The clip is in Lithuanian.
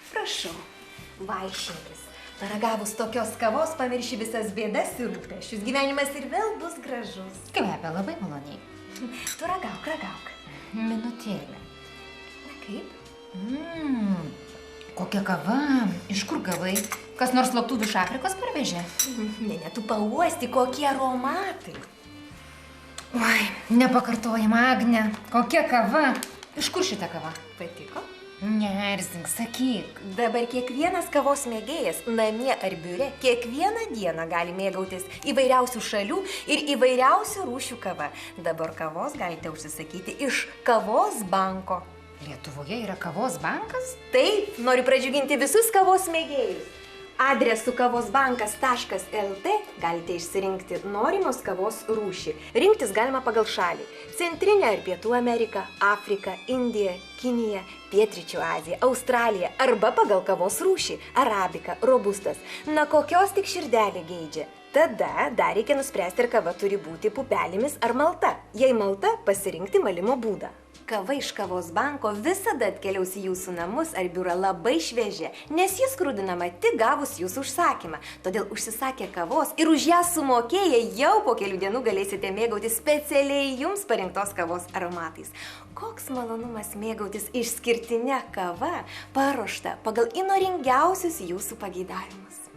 Prašau, vaišinkis. Paragavus tokios kavos pamirši visas bėdas ir rūpesčius. Gyvenimas ir vėl bus gražus. Kvepia labai maloniai. Tu ragauk. Minutėlę. Na kaip? Kokia kava. Iš kur gavai? Kas nors lauktuvių iš Afrikos parvežė? Ne, tu pauosti, kokie aromatai. Oi, nepakartojama, Agne. Kokia kava. Iš kur šita kava? Patiko? Neerzink, sakyk. Dabar kiekvienas kavos mėgėjas, namie ar biure, kiekvieną dieną gali mėgautis įvairiausių šalių ir įvairiausių rūšių kava. Dabar kavos galite užsisakyti iš Kavos banko. Lietuvoje yra Kavos bankas? Taip, noriu pradžiuginti visus kavos mėgėjus. Adresu kavosbankas.lt galite išsirinkti norimos kavos rūšį. Rinktis galima pagal šalį. Centrinę ar Pietų Ameriką, Afriką, Indiją, Kiniją, Pietryčių Aziją, Australiją arba pagal kavos rūšį – arabika, robustas. Na kokios tik širdelė geidžia. Tada dar reikia nuspręsti, ar kava turi būti pupelėmis ar malta. Jei malta, pasirinkti malimo būdą. Kava iš Kavos banko visada atkeliaus į jūsų namus ar biurą labai šviežia, nes jis skrudinama tik gavus jūsų užsakymą. Todėl užsisakę kavos ir už ją sumokėję jau po kelių dienų galėsite mėgautis specialiai jums parinktos kavos aromatais. Koks malonumas mėgautis išskirtine kava, paruošta pagal įnoringiausius jūsų pageidavimus.